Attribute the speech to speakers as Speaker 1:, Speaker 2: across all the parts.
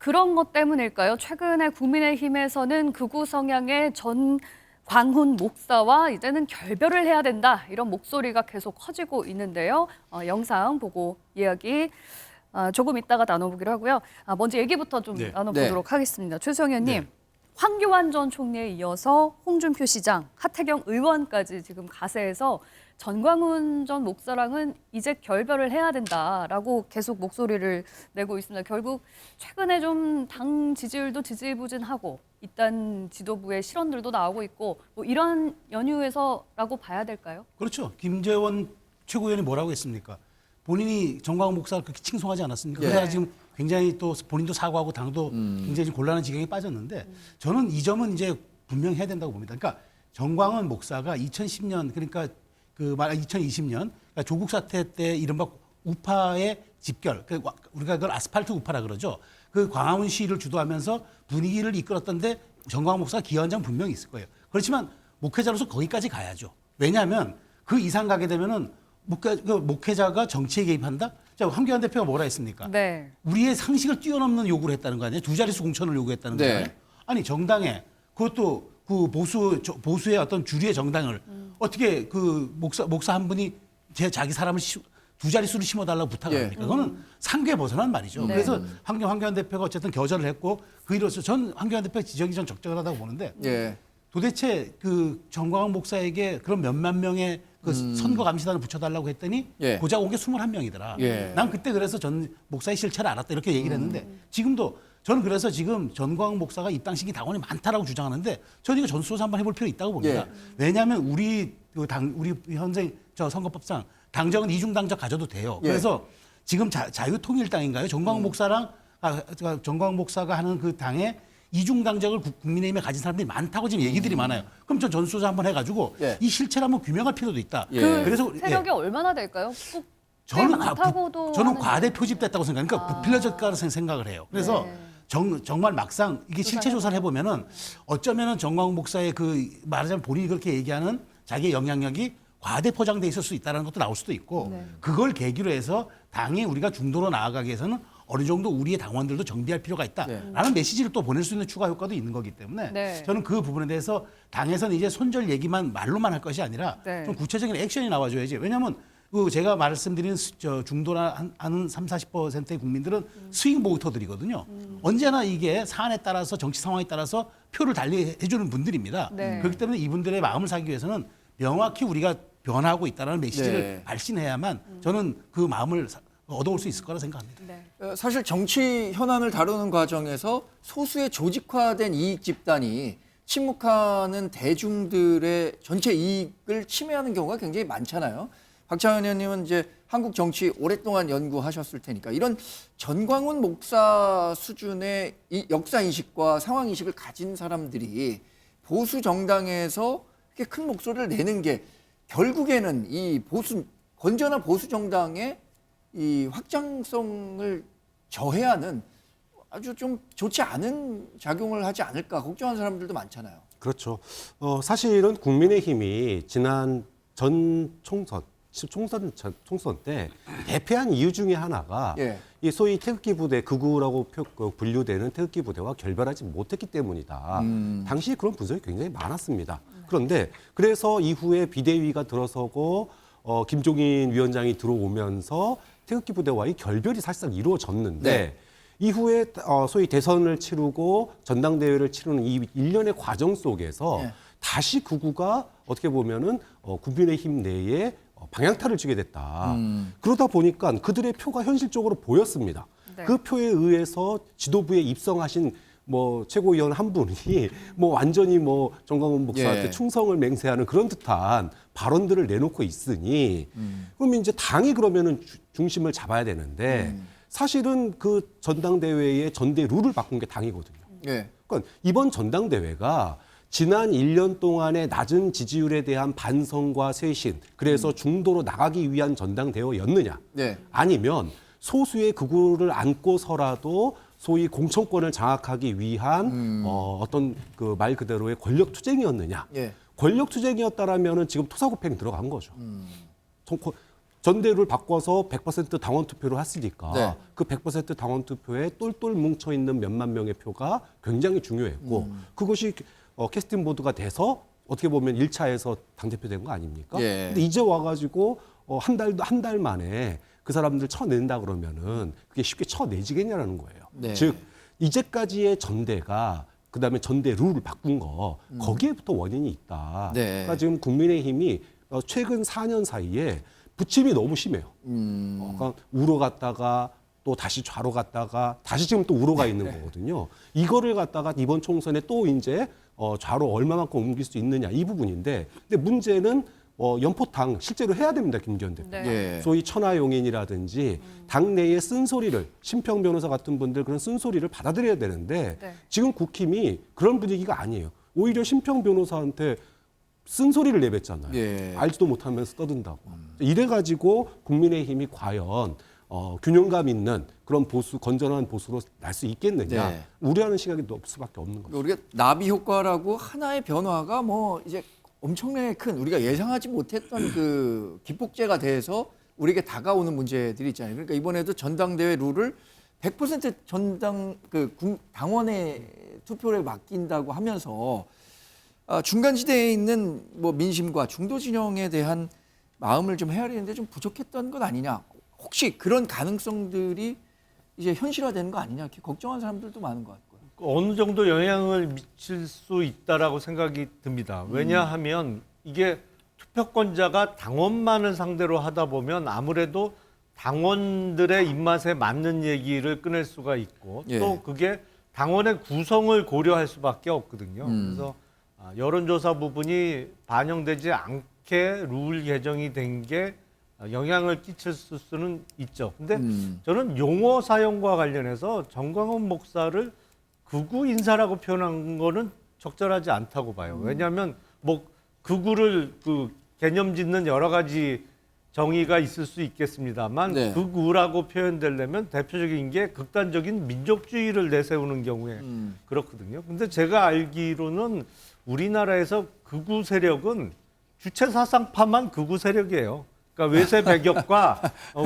Speaker 1: 그런 것 때문일까요? 최근에 국민의힘에서는 극우 성향의 전광훈 목사와 이제는 결별을 해야 된다, 이런 목소리가 계속 커지고 있는데요. 영상 보고 이야기 조금 이따가 나눠보기로 하고요. 먼저 얘기부터 좀 나눠보도록 하겠습니다. 최수영 의원님, 황교안 전 총리에 이어서 홍준표 시장, 하태경 의원까지 지금 가세해서 전광훈 전 목사랑은 이제 결별을 해야 된다라고 계속 목소리를 내고 있습니다. 결국 최근에 좀 당 지지율도 지지부진하고 이딴 지도부의 실언들도 나오고 있고 뭐 이런 연유에서라고 봐야 될까요?
Speaker 2: 그렇죠. 김재원 최고위원이 뭐라고 했습니까? 본인이 전광훈 목사를 그렇게 칭송하지 않았습니까?
Speaker 3: 예.
Speaker 2: 그래서 지금 굉장히 또 본인도 사과하고 당도 굉장히 좀 곤란한 지경에 빠졌는데 저는 이 점은 이제 분명히 해야 된다고 봅니다. 그러니까 전광훈 목사가 2010년 그러니까 2020년 그러니까 조국 사태 때 이른바 우파의 집결, 우리가 그걸 아스팔트 우파라 그러죠. 그 광화문 시위를 주도하면서 분위기를 이끌었던데 전광훈 목사가 기여한 점 분명히 있을 거예요. 그렇지만 목회자로서 거기까지 가야죠. 왜냐하면 그 이상 가게 되면은 목회자가 정치에 개입한다? 자, 황교안 대표가 뭐라 했습니까?
Speaker 1: 네.
Speaker 2: 우리의 상식을 뛰어넘는 요구를 했다는 거 아니에요? 두 자릿수 공천을 요구했다는
Speaker 3: 네.
Speaker 2: 거예요. 아니 정당에 그것도 그 보수의 어떤 주류의 정당을 어떻게 그 목사 한 분이 자기 사람을 두 자릿수를 심어달라고 부탁을
Speaker 3: 예.
Speaker 2: 합니까? 그거는 상계에 벗어난 말이죠.
Speaker 1: 네.
Speaker 2: 그래서 황교안 대표가 어쨌든 겨절을 했고 그 이로써 전 황교안 대표의 지적이 전 적절하다고 보는데
Speaker 3: 예.
Speaker 2: 도대체 그 전광훈 목사에게 그런 몇만 명의 그 선거 감시단을 붙여달라고 했더니
Speaker 3: 예.
Speaker 2: 고작 온 게 21명이더라.
Speaker 3: 예.
Speaker 2: 난 그때 그래서 전 목사의 실체를 알았다 이렇게 얘기를 했는데 지금도 저는 그래서 지금 전광훈 목사가 입당식이 당원이 많다라고 주장하는데 저는 이거 전수조사 한번 해볼 필요 있다고 봅니다.
Speaker 3: 예.
Speaker 2: 왜냐하면 우리 현재 저 선거법상 당적은 이중당적 가져도 돼요.
Speaker 3: 예.
Speaker 2: 그래서 지금 자유통일당인가요? 전광훈 목사랑 전광훈 목사가 하는 그 당에 이중당적을 국민의힘에 가진 사람들이 많다고 지금 얘기들이 많아요. 그럼 전 전수조사 한번 해가지고
Speaker 3: 예.
Speaker 2: 이 실체를 한번 규명할 필요도 있다.
Speaker 3: 예.
Speaker 1: 그 세력이 얼마나 될까요? 꽤
Speaker 2: 저는
Speaker 1: 많다고도
Speaker 2: 저는
Speaker 1: 하는데.
Speaker 2: 과대 표집됐다고 생각해요. 그러니까 부필려졌 거라고 생각을 해요. 그래서
Speaker 1: 네.
Speaker 2: 정말 막상 이게 실체 조사를 해보면은 어쩌면은 정광훈 목사의 그 말하자면 본인이 그렇게 얘기하는 자기의 영향력이 과대 포장돼 있을 수 있다는 것도 나올 수도 있고
Speaker 1: 네.
Speaker 2: 그걸 계기로 해서 당이 우리가 중도로 나아가기 위해서는 어느 정도 우리의 당원들도 정비할 필요가 있다라는 메시지를 또 보낼 수 있는 추가 효과도 있는 거기 때문에
Speaker 1: 네.
Speaker 2: 저는 그 부분에 대해서 당에서는 이제 손절 얘기만 말로만 할 것이 아니라
Speaker 1: 네.
Speaker 2: 좀 구체적인 액션이 나와줘야지. 왜냐하면 그 제가 말씀드린 중도나 한 30~40%의 국민들은 스윙 보터들이거든요. 언제나 이게 사안에 따라서 정치 상황에 따라서 표를 달리해주는 분들입니다.
Speaker 1: 네.
Speaker 2: 그렇기 때문에 이분들의 마음을 사기 위해서는 명확히 우리가 변화하고 있다는 메시지를
Speaker 3: 네.
Speaker 2: 발신해야만 저는 그 마음을 얻어올 수 있을 거라 생각합니다.
Speaker 1: 네.
Speaker 3: 사실 정치 현안을 다루는 과정에서 소수의 조직화된 이익 집단이 침묵하는 대중들의 전체 이익을 침해하는 경우가 굉장히 많잖아요. 박찬원 의원님은 이제 한국 정치 오랫동안 연구하셨을 테니까 이런 전광훈 목사 수준의 이 역사 인식과 상황 인식을 가진 사람들이 보수 정당에서 이렇게 큰 목소리를 내는 게 결국에는 이 건전한 보수 정당의 이 확장성을 저해하는 아주 좀 좋지 않은 작용을 하지 않을까 걱정하는 사람들도 많잖아요.
Speaker 4: 그렇죠. 사실은 국민의힘이 지난 총선 때 대패한 이유 중에 하나가
Speaker 3: 예.
Speaker 4: 이 소위 태극기 부대, 극우라고 분류되는 태극기 부대와 결별하지 못했기 때문이다. 당시 그런 분석이 굉장히 많았습니다. 그런데 그래서 이후에 비대위가 들어서고 김종인 위원장이 들어오면서 태극기 부대와의 결별이 사실상 이루어졌는데
Speaker 3: 네.
Speaker 4: 이후에 소위 대선을 치르고 전당대회를 치르는 이 일련의 과정 속에서
Speaker 3: 네.
Speaker 4: 다시 극우가 어떻게 보면은 국민의힘 내에 방향타를 쥐게 됐다. 그러다 보니까 그들의 표가 현실적으로 보였습니다.
Speaker 1: 네.
Speaker 4: 그 표에 의해서 지도부에 입성하신 최고위원 한 분이 완전히 전광훈 목사한테
Speaker 3: 예.
Speaker 4: 충성을 맹세하는 그런 듯한 발언들을 내놓고 있으니 그러면 이제 당이 그러면은 중심을 잡아야 되는데 사실은 그 전당대회의 전대 룰을 바꾼 게 당이거든요.
Speaker 3: 예.
Speaker 4: 그러니까 이번 전당대회가 지난 1년 동안의 낮은 지지율에 대한 반성과 쇄신, 그래서 중도로 나가기 위한 전당대회였느냐?
Speaker 3: 네.
Speaker 4: 아니면 소수의 극우를 안고서라도 소위 공천권을 장악하기 위한 어떤 그 말 그대로의 권력 투쟁이었느냐?
Speaker 3: 예.
Speaker 4: 권력 투쟁이었다라면은 지금 토사구팽 들어간 거죠. 전대를 바꿔서 100% 당원 투표를 했으니까
Speaker 3: 네.
Speaker 4: 그 100% 당원 투표에 똘똘 뭉쳐 있는 몇만 명의 표가 굉장히 중요했고 그것이 캐스팅 보드가 돼서 어떻게 보면 1차에서 당대표 된 거 아닙니까?
Speaker 3: 예.
Speaker 4: 근데 이제 와가지고 한 달 만에 그 사람들 쳐낸다 그러면은 그게 쉽게 쳐내지겠냐라는 거예요.
Speaker 3: 네.
Speaker 4: 즉 이제까지의 전대가 그다음에 전대 룰을 바꾼 거 거기에부터 원인이 있다.
Speaker 3: 네.
Speaker 4: 그러니까 지금 국민의힘이 최근 4년 사이에 부침이 너무 심해요. 그러니까 우로 갔다가 또 다시 좌로 갔다가 다시 지금 또 우로 가 있는 거거든요. 이거를 갖다가 이번 총선에 또 이제 좌로 얼마만큼 옮길 수 있느냐 이 부분인데 근데 문제는 연포당 실제로 해야 됩니다. 김기현 대표.
Speaker 1: 네.
Speaker 3: 예.
Speaker 4: 소위 천하용인이라든지 당내의 쓴소리를 심평 변호사 같은 분들 그런 쓴소리를 받아들여야 되는데
Speaker 1: 네.
Speaker 4: 지금 국힘이 그런 분위기가 아니에요. 오히려 심평 변호사한테 쓴소리를 내뱉잖아요.
Speaker 3: 예.
Speaker 4: 알지도 못하면서 떠든다고. 이래가지고 국민의힘이 과연 균형감 있는 그런 보수 건전한 보수로 날 수 있겠느냐
Speaker 3: 네.
Speaker 4: 우려하는 시각이 높을 수밖에 없는 거죠.
Speaker 3: 우리가 나비 효과라고 하나의 변화가 뭐 이제 엄청나게 큰 우리가 예상하지 못했던 그 기폭제가 돼서 우리에게 다가오는 문제들이 있잖아요. 그러니까 이번에도 전당대회 룰을 100% 전당 당원의 투표를 맡긴다고 하면서 중간 지대에 있는 뭐 민심과 중도 진영에 대한 마음을 좀 헤아리는데 좀 부족했던 것 아니냐. 혹시 그런 가능성들이 이제 현실화되는 거 아니냐. 이렇게 걱정하는 사람들도 많은 것 같고요.
Speaker 5: 어느 정도 영향을 미칠 수 있다라고 생각이 듭니다. 왜냐하면 이게 투표권자가 당원만을 상대로 하다 보면 아무래도 당원들의 입맛에 맞는 얘기를 꺼낼 수가 있고
Speaker 3: 예.
Speaker 5: 또 그게 당원의 구성을 고려할 수밖에 없거든요. 그래서 여론조사 부분이 반영되지 않게 룰 개정이 된 게 영향을 끼칠 수는 있죠. 근데 저는 용어 사용과 관련해서 정광훈 목사를 극우 인사라고 표현한 거는 적절하지 않다고 봐요. 왜냐하면 뭐 극우를 개념 짓는 여러 가지 정의가 있을 수 있겠습니다만
Speaker 3: 네.
Speaker 5: 극우라고 표현되려면 대표적인 게 극단적인 민족주의를 내세우는 경우에 그렇거든요. 근데 제가 알기로는 우리나라에서 극우 세력은 주체 사상파만 극우 세력이에요. 그러니까 외세 배격과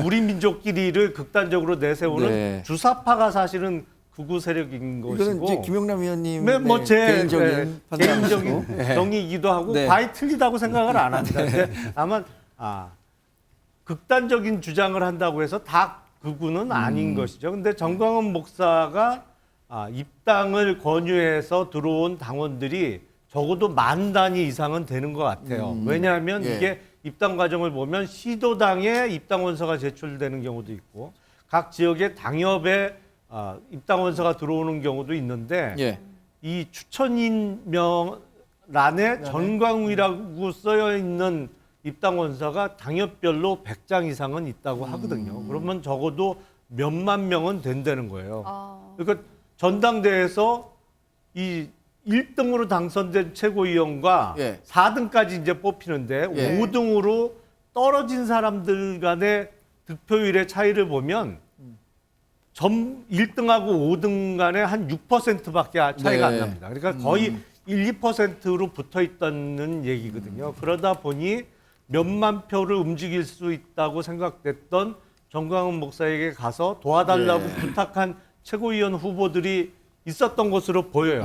Speaker 5: 우리 민족끼리를 극단적으로 내세우는
Speaker 3: 네.
Speaker 5: 주사파가 사실은 극우 세력인
Speaker 3: 이거는
Speaker 5: 것이고
Speaker 3: 이제 김영남 의원님
Speaker 5: 네, 뭐제
Speaker 3: 개인적인
Speaker 5: 개인적인
Speaker 3: 네.
Speaker 5: 정의이기도 하고
Speaker 3: 네.
Speaker 5: 과히 틀리다고 생각을 안 합니다. 근데 다만 극단적인 주장을 한다고 해서 다 극우는 아닌 것이죠. 근데 정광훈 목사가 입당을 권유해서 들어온 당원들이 적어도 10,000단위 이상은 되는 것 같아요. 왜냐하면
Speaker 3: 예.
Speaker 5: 이게 입당 과정을 보면 시도당에 입당 원서가 제출되는 경우도 있고 각 지역의 당협에 입당 원서가 들어오는 경우도 있는데
Speaker 3: 예.
Speaker 5: 이 추천인 명란에 전광훈이라고 쓰여 있는 입당 원서가 당협별로 100장 이상은 있다고 하거든요. 그러면 적어도 몇만 명은 된다는 거예요. 그러니까 전당대회에서 이 1등으로 당선된 최고위원과
Speaker 3: 예.
Speaker 5: 4등까지 이제 뽑히는데
Speaker 3: 예.
Speaker 5: 5등으로 떨어진 사람들 간의 득표율의 차이를 보면 1등하고 5등 간에 한 6%밖에 차이가
Speaker 3: 네.
Speaker 5: 안 납니다. 그러니까 거의 1, 2%로 붙어 있다는 얘기거든요. 그러다 보니 몇만 표를 움직일 수 있다고 생각됐던 정광훈 목사에게 가서 도와달라고
Speaker 3: 네.
Speaker 5: 부탁한 최고위원 후보들이 있었던 것으로 보여요.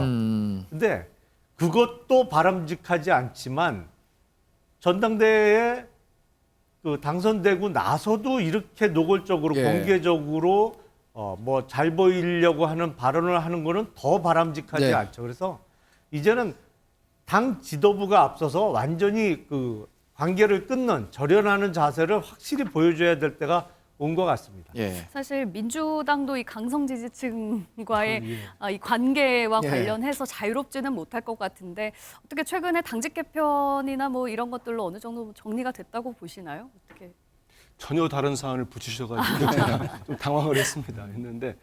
Speaker 5: 근데 그것도 바람직하지 않지만 전당대회에 당선되고 나서도 이렇게 노골적으로
Speaker 3: 예.
Speaker 5: 공개적으로 뭐 잘 보이려고 하는 발언을 하는 거는 더 바람직하지
Speaker 3: 네.
Speaker 5: 않죠. 그래서 이제는 당 지도부가 앞서서 완전히 관계를 끊는 절연하는 자세를 확실히 보여줘야 될 때가 온 것 같습니다.
Speaker 3: 예.
Speaker 1: 사실 민주당도 이 강성 지지층과의 이 관계와
Speaker 3: 예.
Speaker 1: 관련해서 자유롭지는 못할 것 같은데 어떻게 최근에 당직 개편이나 뭐 이런 것들로 어느 정도 정리가 됐다고 보시나요? 어떻게?
Speaker 6: 전혀 다른 사안을 붙이셔가지고 제가 좀 당황을 했는데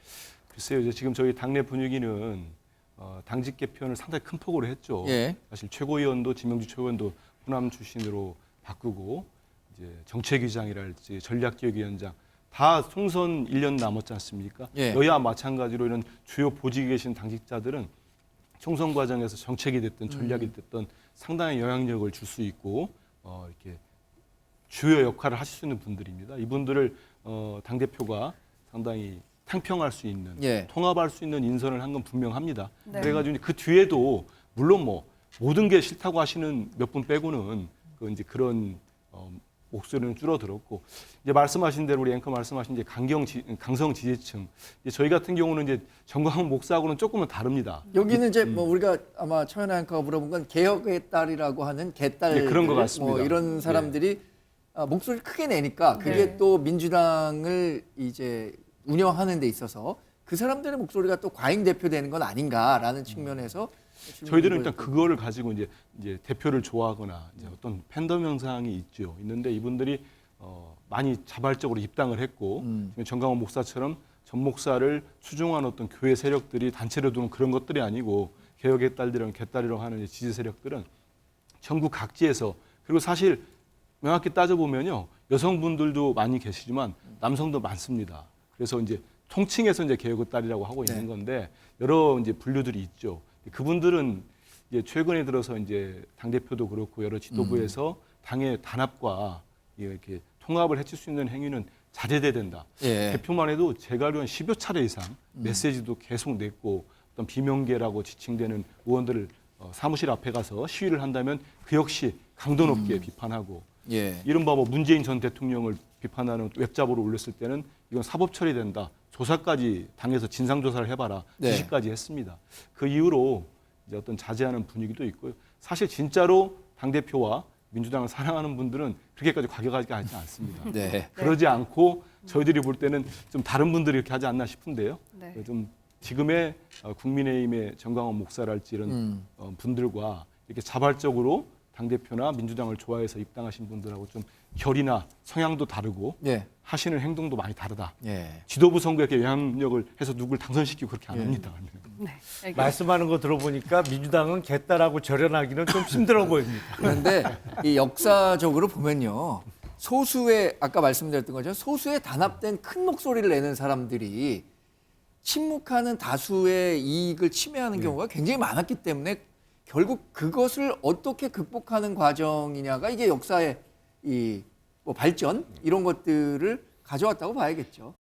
Speaker 6: 글쎄요, 이제 지금 저희 당내 분위기는 당직 개편을 상당히 큰 폭으로 했죠.
Speaker 3: 예.
Speaker 6: 사실 최고위원도 지명주 최고위원도 호남 출신으로 바꾸고 이제 정책위장이랄지 전략기획위원장 다 총선 1년 남았지 않습니까?
Speaker 3: 예.
Speaker 6: 여야 마찬가지로 이런 주요 보직에 계신 당직자들은 총선 과정에서 정책이 됐든 전략이 됐든 상당히 영향력을 줄 수 있고 이렇게 주요 역할을 하실 수 있는 분들입니다. 이분들을 당 대표가 상당히 탕평할 수 있는,
Speaker 3: 예.
Speaker 6: 통합할 수 있는 인선을 한 건 분명합니다.
Speaker 1: 네.
Speaker 6: 그래가지고 그 뒤에도 물론 뭐 모든 게 싫다고 하시는 몇 분 빼고는 이제 그런 목소리는 줄어들었고, 이제 말씀하신 대로 우리 앵커 말씀하신 이제 강성 지지층, 이제 저희 같은 경우는 이제 정광훈 목사하고는 조금은 다릅니다.
Speaker 3: 여기는 이제 뭐 우리가 아마 최현아 앵커가 물어본 건 개혁의 딸이라고 하는 개딸
Speaker 6: 네, 그런 것 같습니다.
Speaker 3: 뭐 이런 사람들이 목소리를 크게 내니까 그게
Speaker 1: 네.
Speaker 3: 또 민주당을 이제 운영하는 데 있어서 그 사람들의 목소리가 또 과잉 대표되는 건 아닌가라는 측면에서
Speaker 6: 저희들은 일단 그거를 가지고 이제 대표를 좋아하거나 이제 어떤 팬덤 현상이 있는데 이분들이 많이 자발적으로 입당을 했고 지금 정강원 목사처럼 전 목사를 추종한 어떤 교회 세력들이 단체로 두는 그런 것들이 아니고 개혁의 딸들이랑 개딸이라고 하는 이제 지지 세력들은 전국 각지에서, 그리고 사실 명확히 따져보면요, 여성분들도 많이 계시지만 남성도 많습니다. 그래서 이제 통칭해서 이제 개혁의 딸이라고 하고 있는 건데 여러 이제 분류들이 있죠. 그분들은 이제 최근에 들어서 이제 당 대표도 그렇고 여러 지도부에서 당의 단합과 이렇게 통합을 해칠 수 있는 행위는 자제돼야 된다.
Speaker 3: 예.
Speaker 6: 대표만 해도 제가 알기로는 10여 차례 이상 메시지도 계속 냈고, 어떤 비명계라고 지칭되는 의원들을 사무실 앞에 가서 시위를 한다면 그 역시 강도 높게 비판하고,
Speaker 3: 예.
Speaker 6: 이른바 뭐 문재인 전 대통령을 비판하는 웹잡으로 올렸을 때는 이건 사법 처리된다. 조사까지 당에서 진상 조사를 해봐라.
Speaker 3: 네.
Speaker 6: 지시까지 했습니다. 그 이후로 이제 어떤 자제하는 분위기도 있고요. 사실 진짜로 당 대표와 민주당을 사랑하는 분들은 그렇게까지 과격하지 않습니다.
Speaker 3: 네.
Speaker 6: 그러지 않고 저희들이 볼 때는 좀 다른 분들이 이렇게 하지 않나 싶은데요.
Speaker 1: 네.
Speaker 6: 좀 지금의 국민의힘의 정광훈 목사랄지 이런 분들과 이렇게 자발적으로 당대표나 민주당을 좋아해서 입당하신 분들하고 좀 결이나 성향도 다르고
Speaker 3: 예.
Speaker 6: 하시는 행동도 많이 다르다.
Speaker 3: 예.
Speaker 6: 지도부 선거에 이렇게 영향력을 해서 누굴 당선시키고 그렇게 안 합니다.
Speaker 1: 네. 알겠습니다.
Speaker 5: 말씀하는 거 들어보니까 민주당은 개딸하고 절연하기는 좀 힘들어 보입니다.
Speaker 3: 그런데 이 역사적으로 보면요, 소수의 아까 말씀드렸던 것처럼 소수의 단합된 큰 목소리를 내는 사람들이 침묵하는 다수의 이익을 침해하는 경우가 굉장히 많았기 때문에 결국 그것을 어떻게 극복하는 과정이냐가 이게 역사의 이 뭐 발전 이런 것들을 가져왔다고 봐야겠죠.